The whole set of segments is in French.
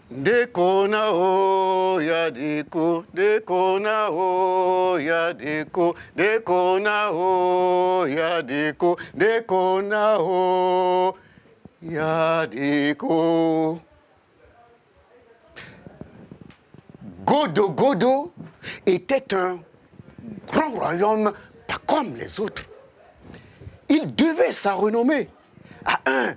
Dekona o ya deko, dekona o ya deko, dekona o ya deko, dekona o ya deko. Godo Godo était un grand royaume pas comme les autres. Il devait sa renommée à un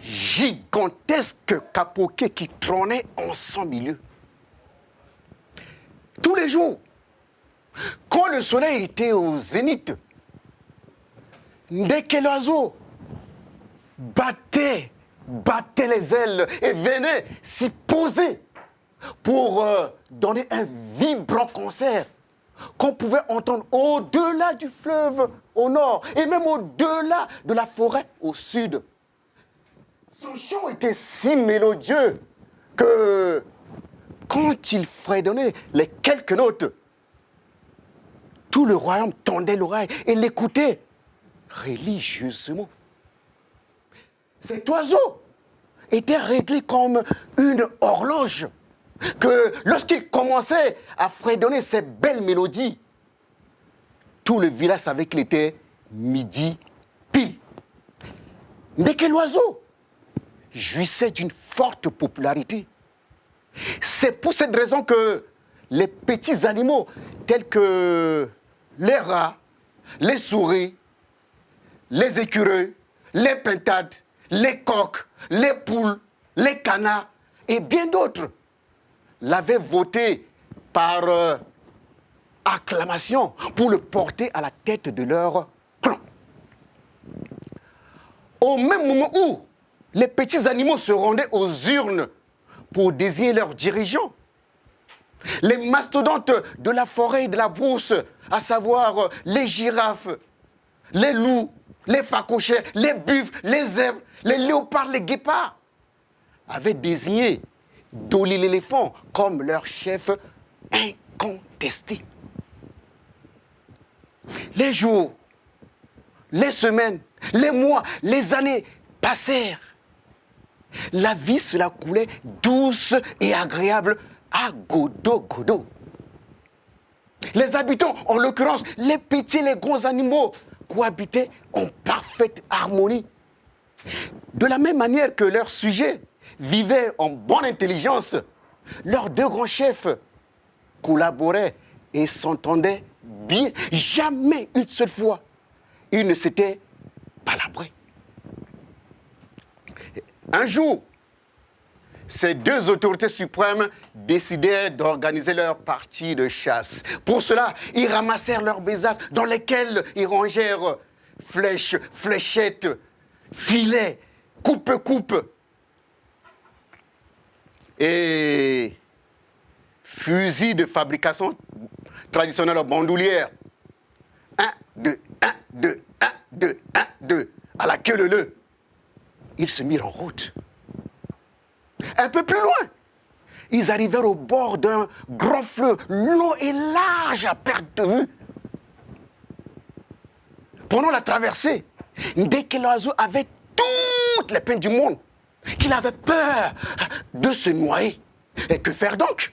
gigantesque capoquet qui trônait en son milieu. Tous les jours, quand le soleil était au zénith, dès que l'oiseau battait les ailes et venait s'y poser pour donner un vibrant concert qu'on pouvait entendre au-delà du fleuve au nord et même au-delà de la forêt au sud. Son chant était si mélodieux que quand il fredonnait les quelques notes, tout le royaume tendait l'oreille et l'écoutait religieusement. Cet oiseau était réglé comme une horloge que lorsqu'il commençait à fredonner ces belles mélodies, tout le village savait qu'il était midi pile. Mais que l'oiseau jouissait d'une forte popularité. C'est pour cette raison que les petits animaux tels que les rats, les souris, les écureuils, les pintades, les coqs, les poules, les canards et bien d'autres l'avaient voté par acclamation pour le porter à la tête de leur clan. Au même moment où les petits animaux se rendaient aux urnes pour désigner leurs dirigeants, les mastodontes de la forêt et de la brousse, à savoir les girafes, les loups, les phacochets, les buffles, les zèbres, les léopards, les guépards, avaient désigné Dolly l'éléphant comme leur chef incontesté. Les jours, les semaines, les mois, les années passèrent. La vie se la coulait douce et agréable à Godo Godo. Les habitants, en l'occurrence les petits et les grands animaux, cohabitaient en parfaite harmonie. De la même manière que leurs sujets vivaient en bonne intelligence, leurs deux grands chefs collaboraient et s'entendaient bien. Jamais une seule fois, ils ne s'étaient palabrés. Un jour, ces deux autorités suprêmes décidèrent d'organiser leur partie de chasse. Pour cela, ils ramassèrent leurs besaces dans lesquelles ils rangèrent flèches, fléchettes, filets, coupe-coupe et fusils de fabrication traditionnelle bandoulière. 1, 2, 1, 2, 1, 2, 1, 2, à la queue leu. Ils se mirent en route. Un peu plus loin, ils arrivèrent au bord d'un grand fleuve, long et large à perte de vue. Pendant la traversée, dès que l'oiseau avait toutes les peines du monde, qu'il avait peur de se noyer. Et que faire donc?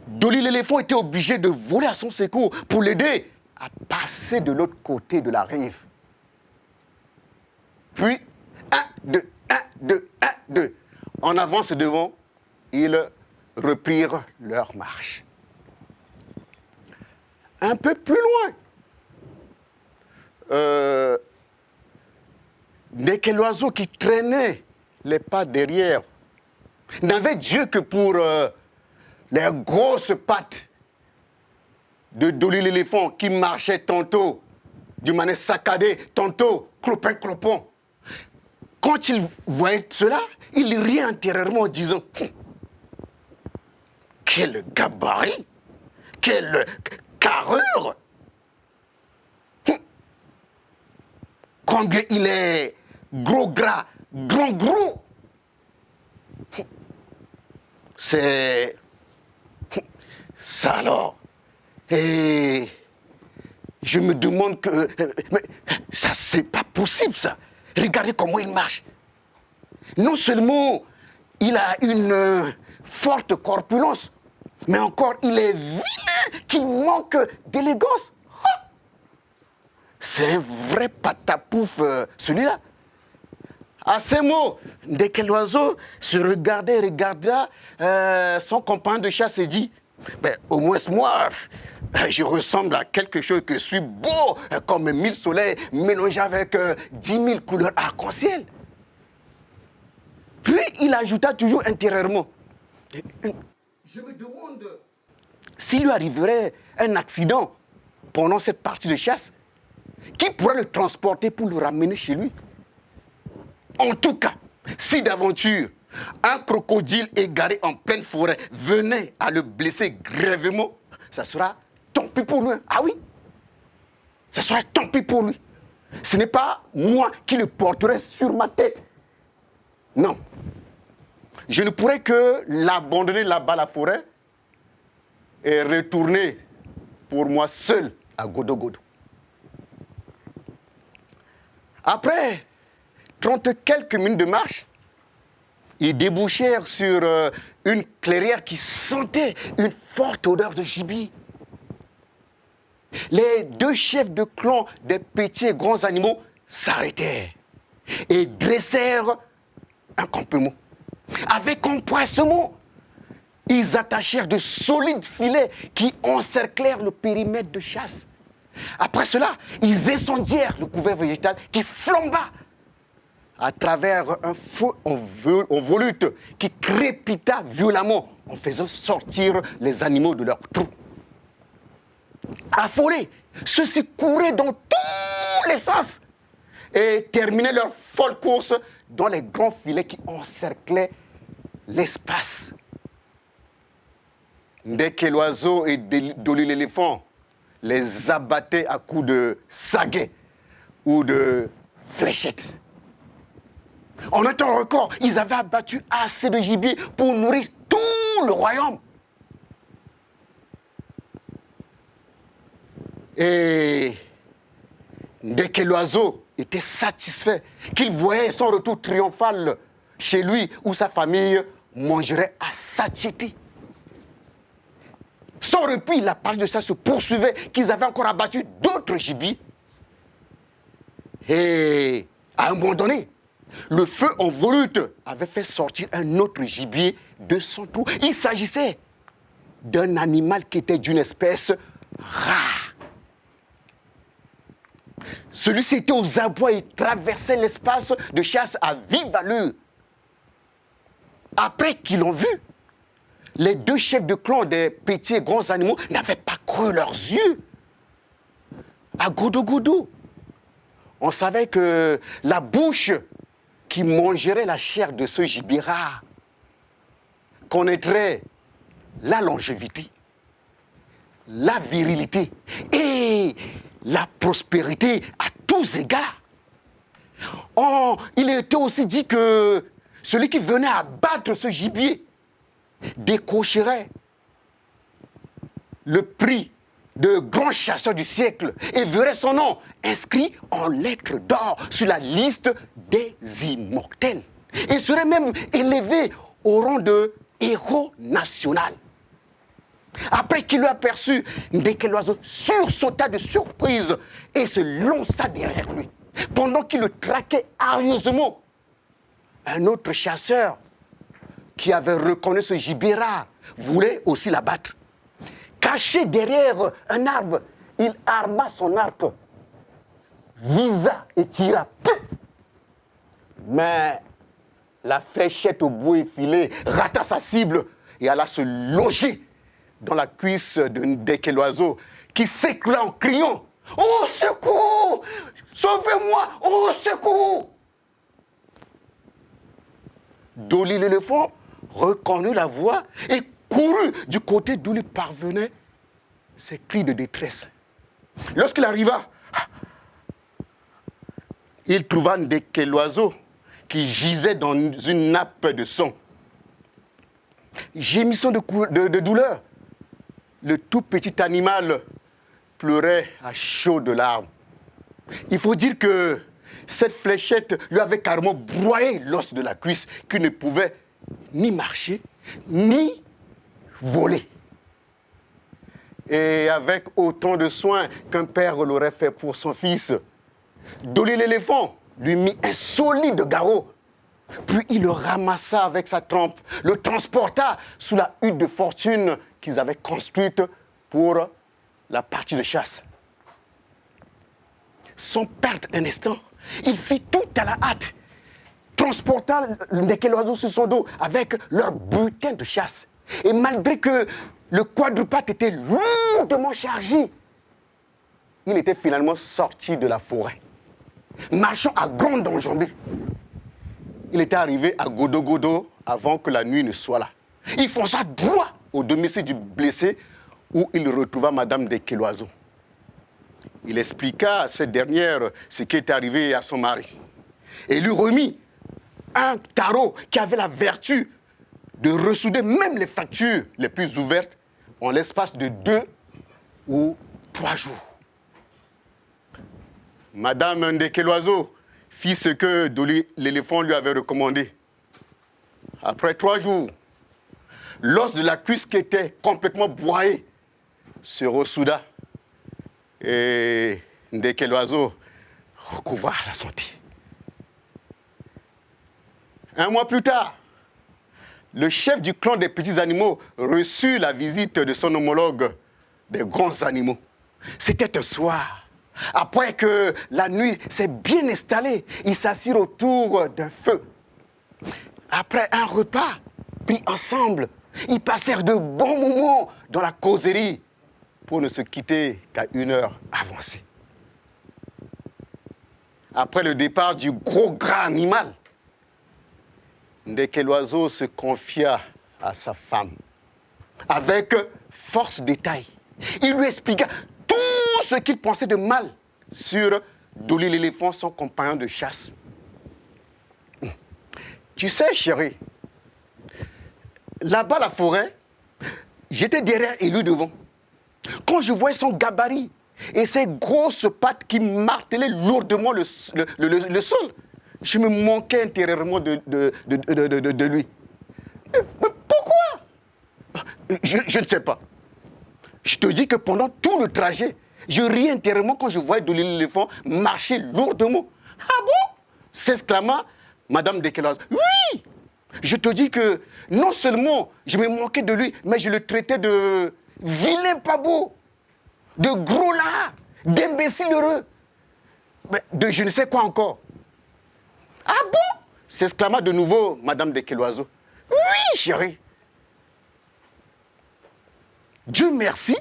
Dolly l'éléphant était obligé de voler à son secours pour l'aider à passer de l'autre côté de la rive. Puis, 1, 2, 1, 2, 1, 2. En avance devant, ils reprirent leur marche. Un peu plus loin, dès que l'oiseau qui traînait les pas derrière n'avait Dieu que pour les grosses pattes de Dolly l'éléphant qui marchait tantôt d'une manière saccadée, tantôt clopin-clopon. Quand il voyait cela, il riait intérieurement en disant « Quel gabarit! Quelle carrure! Combien il est gros gras, grand gros! C'est ça alors. Et je me demande que... Mais ça, c'est pas possible, ça. Regardez comment il marche. Non seulement il a une forte corpulence. Mais encore, il est vilain qu'il manque d'élégance. Ah, c'est un vrai patapouf, celui-là. À ces mots, dès que l'oiseau se regarda son compagnon de chasse et dit ben, au moins moi, je ressemble à quelque chose que je suis beau, comme 1000 soleils mélangés avec 10 000 couleurs arc-en-ciel. Puis il ajouta toujours intérieurement, je me demande s'il lui arriverait un accident pendant cette partie de chasse, qui pourrait le transporter pour le ramener chez lui? En tout cas, si d'aventure un crocodile égaré en pleine forêt venait à le blesser grièvement, ça sera tant pis pour lui. Ah oui, ça sera tant pis pour lui. Ce n'est pas moi qui le porterai sur ma tête. Non. Je ne pourrais que l'abandonner là-bas à la forêt et retourner pour moi seul à Godo-Godo. Après 30 quelques minutes de marche, ils débouchèrent sur une clairière qui sentait une forte odeur de gibier. Les deux chefs de clan des petits et grands animaux s'arrêtèrent et dressèrent un campement. Avec empressement, ils attachèrent de solides filets qui encerclèrent le périmètre de chasse. Après cela, ils incendièrent le couvert végétal qui flamba à travers un feu en volute qui crépita violemment en faisant sortir les animaux de leur trou. Affolés, ceux-ci couraient dans tous les sens et terminaient leur folle course dans les grands filets qui encerclaient l'espace. Dès que l'oiseau et Dolly l'éléphant les abattaient à coups de saguet ou de fléchettes. En un temps record, ils avaient abattu assez de gibier pour nourrir tout le royaume. Et dès que l'oiseau était satisfait, qu'il voyait son retour triomphal chez lui où sa famille mangerait à satiété. Sans répit, la partie de ça se poursuivait, qu'ils avaient encore abattu d'autres gibiers. Et à un moment donné, le feu en volute avait fait sortir un autre gibier de son trou. Il s'agissait d'un animal qui était d'une espèce rare. Celui-ci était aux abois et traversait l'espace de chasse à vive allure. Après qu'ils l'ont vu, les deux chefs de clan des petits et grands animaux n'avaient pas cru leurs yeux. À Godo-Godo, on savait que la bouche qui mangerait la chair de ce gibier rare connaîtrait la longévité, la virilité et la prospérité à tous égards. Il était aussi dit que celui qui venait abattre ce gibier décocherait le prix de grand chasseur du siècle et verrait son nom inscrit en lettres d'or sur la liste des immortels. Il serait même élevé au rang de héros national. Après qu'il l'eut aperçu, dès que l'oiseau sursauta de surprise et se lança derrière lui, pendant qu'il le traquait hargneusement, un autre chasseur qui avait reconnu ce gibier rare voulait aussi l'abattre. Caché derrière un arbre, il arma son arc, visa et tira. Mais la fléchette au bout effilé rata sa cible et alla se loger dans la cuisse dès que l'oiseau qui s'écroula en criant « Au secours! Sauvez-moi! Au secours !» Dolly l'éléphant reconnut la voix et courut du côté d'où lui parvenaient ces cris de détresse. Lorsqu'il arriva, il trouva Ndeke l'oiseau qui gisait dans une nappe de sang. Gémissant de douleur, le tout petit animal pleurait à chaudes larmes. Il faut dire que cette fléchette lui avait carrément broyé l'os de la cuisse qu'il ne pouvait ni marcher, ni voler. Et avec autant de soin qu'un père l'aurait fait pour son fils, Dolly l'éléphant lui mit un solide garrot. Puis il le ramassa avec sa trempe, le transporta sous la hutte de fortune qu'ils avaient construite pour la partie de chasse. Sans perdre un instant, il fit tout à la hâte, transporta Ndeke-l'oiseau sur son dos avec leur butin de chasse. Et malgré que le quadrupède était lourdement chargé, il était finalement sorti de la forêt, marchant à grande enjambée. Il était arrivé à Godo-Godo avant que la nuit ne soit là. Il fonça droit au domicile du blessé où il retrouva Madame Ndeke-l'oiseau. Il expliqua à cette dernière ce qui était arrivé à son mari et lui remit un tarot qui avait la vertu de ressouder même les fractures les plus ouvertes en l'espace de 2 ou 3 jours. Madame Ndeke-l'oiseau fit ce que Dolly l'éléphant lui avait recommandé. Après 3 jours, l'os de la cuisse qui était complètement broyé se ressouda et Ndeke-l'oiseau recouvra la santé. 1 mois plus tard, le chef du clan des petits animaux reçut la visite de son homologue des grands animaux. C'était un soir. Après que la nuit s'est bien installée, ils s'assirent autour d'un feu. Après un repas pris ensemble, ils passèrent de bons moments dans la causerie pour ne se quitter qu'à 1 heure avancée. Après le départ du gros gras animal, Ndeke-l'oiseau se confia à sa femme avec force détail. Il lui expliqua tout ce qu'il pensait de mal sur Dolly l'éléphant, son compagnon de chasse. Tu sais, chérie, là-bas, la forêt, j'étais derrière et lui devant. Quand je voyais son gabarit et ses grosses pattes qui martelaient lourdement le sol, je me manquais intérieurement de lui. Mais pourquoi? Je ne sais pas. Je te dis que pendant tout le trajet, je riais intérieurement quand je voyais Dolly l'éléphant marcher lourdement. Ah bon? S'exclama Madame Ndeke-l'oiseau. Oui! Je te dis que non seulement je me manquais de lui, mais je le traitais de vilain pas beau, de gros là, d'imbécile heureux, de je ne sais quoi encore. Ah bon? S'exclama de nouveau Madame Ndeke-l'oiseau. Oui, chérie. Dieu merci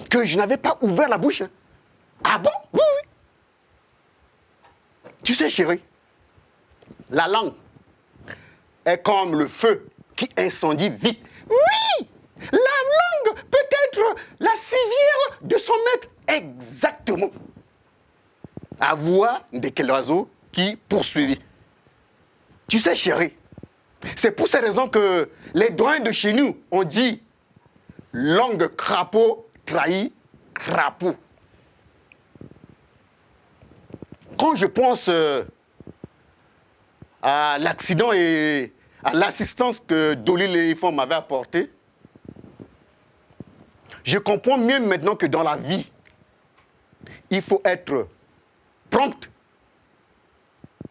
que je n'avais pas ouvert la bouche. Ah bon? Oui, oui. Tu sais, chérie, la langue est comme le feu qui incendie vite. Oui! La langue peut être la civière de son maître. Exactement. Avoua Ndeke-l'oiseau qui poursuivit. Tu sais, chérie, c'est pour ces raisons que les doyens de chez nous ont dit langue crapaud trahit crapaud. Quand je pense à l'accident et à l'assistance que Dolly l'éléphant m'avait apportée, je comprends mieux maintenant que dans la vie, il faut être prompt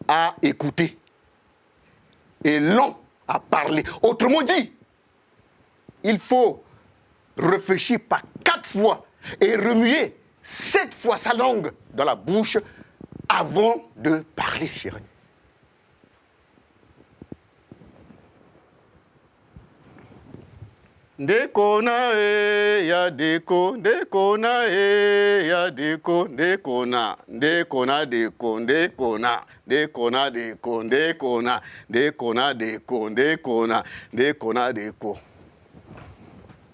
à écouter et lent à parler. Autrement dit, il faut réfléchir par 4 fois et remuer 7 fois sa langue dans la bouche avant de parler, chérie. Ndekona ya deko, ndekona ya deko, ndekona, ndekona deko, ndekona, ndekona deko, ndekona, ndekona deko, ndekona, ndekona deko.